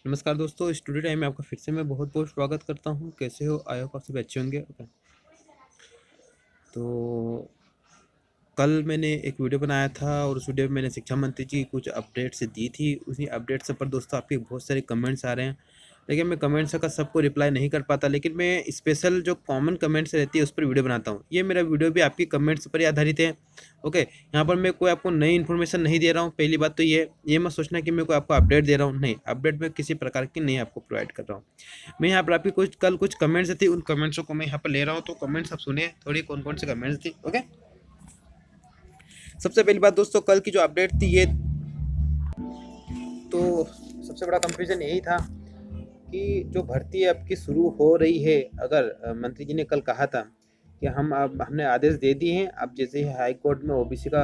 नमस्कार दोस्तों, studio time में आपका फिर से मैं बहुत बहुत स्वागत करता हूँ। कैसे हो? आई होप आप सभी अच्छे होंगे। ओके। तो कल मैंने एक वीडियो बनाया था और उस वीडियो में मैंने शिक्षा मंत्री जी कुछ अपडेट्स दी थी। उसी अपडेट्स पर दोस्तों आपके बहुत सारे कमेंट्स आ रहे हैं, लेकिन मैं कमेंट्स का सबको रिप्लाई नहीं कर पाता। लेकिन मैं स्पेशल जो कॉमन कमेंट्स रहती है उस पर वीडियो बनाता हूँ। ये मेरा वीडियो भी आपकी कमेंट्स पर ही आधारित है। ओके, यहाँ पर मैं कोई आपको नई इन्फॉर्मेशन नहीं दे रहा हूँ। पहली बात तो ये मत सोचना कि मैं कोई आपको अपडेट दे रहा हूँ। नहीं, अपडेट मैं किसी प्रकार की नहीं आपको प्रोवाइड कर रहा हूँ। मैं यहाँ पर आपकी कुछ कमेंट्स थी, उन कमेंट्स को मैं यहाँ पर ले रहा हूँ। तो कमेंट्स आप सुनिए थोड़ी, कौन कौन सी कमेंट्स थी। ओके, सबसे पहली बात दोस्तों, कल की जो अपडेट थी ये तो सबसे बड़ा कंफ्यूजन यही था कि जो भर्ती आपकी शुरू हो रही है, अगर मंत्री जी ने कल कहा था कि अब हमने आदेश दे दिए हैं। अब जैसे ही हाई कोर्ट में ओबीसी का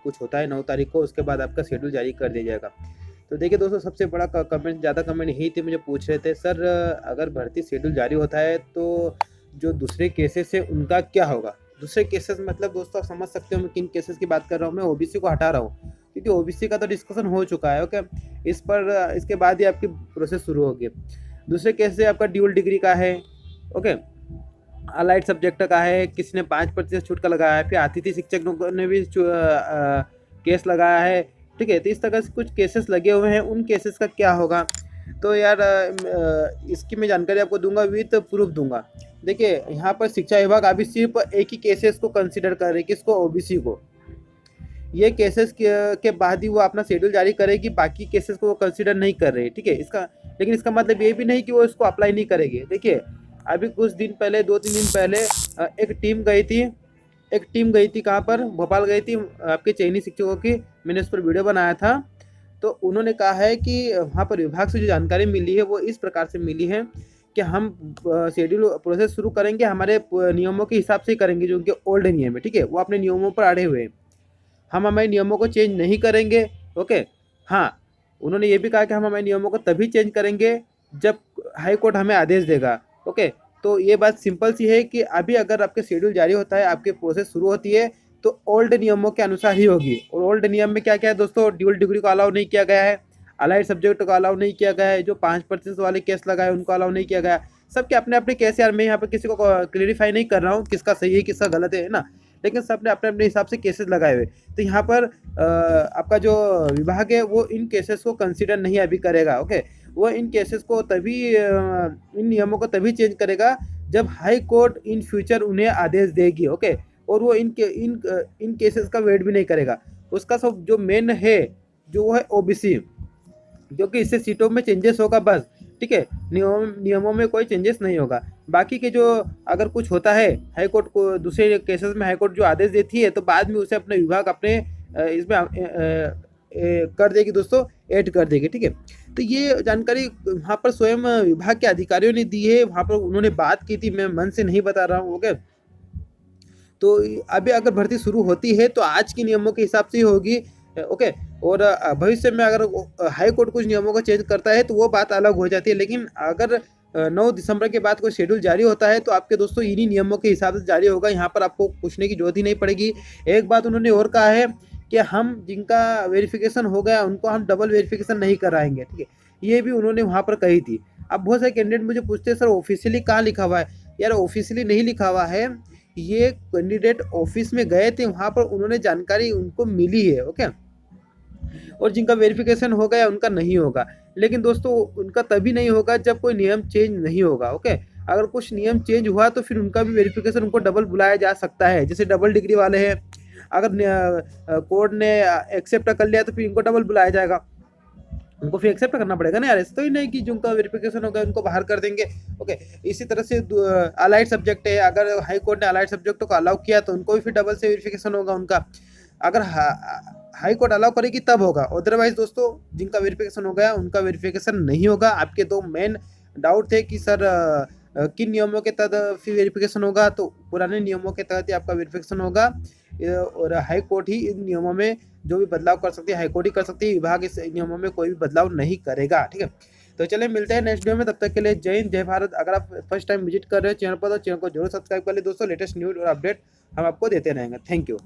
कुछ होता है 9 तारीख को, उसके बाद आपका शेड्यूल जारी कर दिया जाएगा। तो देखिए दोस्तों, सबसे बड़ा कमेंट, ज़्यादा कमेंट यही थे, मुझे पूछ रहे थे सर अगर भर्ती शेड्यूल जारी होता है तो जो दूसरे केसेस है उनका क्या होगा। दूसरे केसेस मतलब दोस्तों आप समझ सकते हो मैं किन केसेस की बात कर रहा हूँ। मैं ओबीसी को हटा रहा हूँ क्योंकि ओबीसी का तो डिस्कशन हो चुका है। ओके, इस पर इसके बाद ही आपकी प्रोसेस शुरू होगी। दूसरे केस से आपका ड्यूल डिग्री का है। ओके, अलाइड सब्जेक्ट का है, किसी ने 5% छूट का लगाया है, फिर अतिथि शिक्षक ने भी केस लगाया है। ठीक है, तो इस तरह से कुछ केसेस लगे हुए हैं, उन केसेस का क्या होगा। तो यार इसकी मैं जानकारी आपको दूंगा, विद प्रूफ दूंगा। देखिए यहाँ पर शिक्षा विभाग अभी सिर्फ एक ही केसेस को कंसिडर कर रहे हैं, किसको? ओबीसी को। ये केसेस के बाद ही वो अपना शेड्यूल जारी करेगी, बाकी केसेस को वो कंसिडर नहीं कर रहे। ठीक है, इसका लेकिन इसका मतलब ये भी नहीं कि वो इसको अप्लाई नहीं करेगी। देखिए अभी कुछ दिन पहले, 2-3 दिन पहले एक टीम गई थी कहाँ पर? भोपाल गई थी आपके चयनी शिक्षकों की। मैंने उस पर वीडियो बनाया था। तो उन्होंने कहा है कि वहाँ पर विभाग से जो जानकारी मिली है वो इस प्रकार से मिली है कि हम शेड्यूल प्रोसेस शुरू करेंगे, हमारे नियमों के हिसाब से ही करेंगे, जो उनके ओल्ड नियम है। ठीक है, वो अपने नियमों पर अड़े हुए हैं, हम हमारे नियमों को चेंज नहीं करेंगे। ओके, हाँ, उन्होंने ये भी कहा कि हम हमारे नियमों को तभी चेंज करेंगे जब हाई कोर्ट हमें आदेश देगा। ओके, तो ये बात सिंपल सी है कि अभी अगर आपके शेड्यूल जारी होता है, आपकी प्रोसेस शुरू होती है, तो ओल्ड नियमों के अनुसार ही होगी। और ओल्ड नियम में क्या क्या है दोस्तों? ड्यूल डिग्री को अलाउ नहीं किया गया है, अलाइड सब्जेक्ट को अलाउ नहीं किया गया है, जो 5% वाले केस लगाए उनको अलाउ नहीं किया गया। सबके अपने अपने केस यार, मैं यहाँ पर किसी को क्लेरिफाई नहीं कर रहा हूँ किसका सही है किसका गलत है ना, लेकिन सबने अपने अपने हिसाब से केसेस लगाए हुए। तो यहाँ पर आपका जो विभाग है वो इन केसेस को कंसिडर नहीं अभी करेगा। ओके, वो इन केसेस को तभी इन नियमों को तभी चेंज करेगा जब हाई कोर्ट इन फ्यूचर उन्हें आदेश देगी। ओके, और वो इन केसेस का वेट भी नहीं करेगा। उसका सब जो मेन है, जो वो है ओबीसी, जो कि इससे सीटों में चेंजेस होगा बस। ठीक है, नियमों में कोई चेंजेस नहीं होगा। बाकी के जो अगर कुछ होता है हाई कोर्ट को, दूसरे केसेस में हाई कोर्ट जो आदेश देती है, तो बाद में उसे अपने विभाग अपने इसमें कर देगी दोस्तों, ऐड कर देगी। ठीक है, तो ये जानकारी वहाँ पर स्वयं विभाग के अधिकारियों ने दी है, वहाँ पर उन्होंने बात की थी, मैं मन से नहीं बता रहा हूँ। ओके, तो अभी अगर भर्ती शुरू होती है तो आज के नियमों के हिसाब से ही होगी। ओके, और भविष्य में अगर हाई कोर्ट कुछ नियमों को चेंज करता है तो वो बात अलग हो जाती है। लेकिन अगर 9 दिसंबर के बाद कोई शेड्यूल जारी होता है तो आपके दोस्तों इन्हीं नियमों के हिसाब से जारी होगा। यहाँ पर आपको पूछने की जरूरत ही नहीं पड़ेगी। एक बात उन्होंने और कहा है कि हम जिनका वेरिफिकेशन हो गया उनको हम डबल वेरिफिकेशन नहीं कराएंगे। ठीक है, ये भी उन्होंने वहाँ पर कही थी। अब बहुत सारे कैंडिडेट मुझे पूछते हैं सर ऑफिशियली कहाँ लिखा हुआ है? यार ऑफिशियली नहीं लिखा हुआ है, ये कैंडिडेट ऑफिस में गए थे, वहाँ पर उन्होंने जानकारी उनको मिली है। ओके, और जिनका वेरिफिकेशन हो गया उनका नहीं होगा। लेकिन दोस्तों उनका तभी नहीं होगा जब कोई नियम चेंज नहीं होगा। ओके, अगर कुछ नियम चेंज हुआ तो फिर उनका भी वेरिफिकेशन उनको डबल बुलाया जा सकता है। जैसे डबल डिग्री वाले हैं, अगर कोर्ट ने एक्सेप्ट कर लिया तो फिर इनको डबल बुलाया जाएगा, उनको फिर एक्सेप्ट करना पड़ेगा ना यार। ऐसा तो ही नहीं कि जिनका वेरिफिकेशन होगा उनको बाहर कर देंगे। ओके, इसी तरह से अलाइड सब्जेक्ट है, अगर हाई कोर्ट ने अलाइड सब्जेक्ट को अलाउ किया तो उनको भी फिर डबल से वेरिफिकेशन होगा उनका। अगर हाई कोर्ट अलाउ करेगी तब होगा, अदरवाइज दोस्तों जिनका वेरिफिकेशन हो गया उनका वेरिफिकेशन नहीं होगा। आपके दो मेन डाउट थे कि सर किन नियमों के तहत फिर वेरिफिकेशन होगा, तो पुराने नियमों के तहत ही आपका वेरिफिकेशन होगा। और हाई कोर्ट ही इन नियमों में जो भी बदलाव कर सकती है, हाई कोर्ट ही कर सकती है, विभाग इस नियमों में कोई भी बदलाव नहीं करेगा। ठीक है, तो चलिए मिलते हैं नेक्स्ट वीडियो में, तब तक के लिए जय हिंद जय भारत। अगर आप फर्स्ट टाइम विजिट कर रहे हो चैनल पर तो चैनल को जरूर सब्सक्राइब कर ले दोस्तों, लेटेस्ट न्यूज और अपडेट हम आपको देते रहेंगे। Thank you.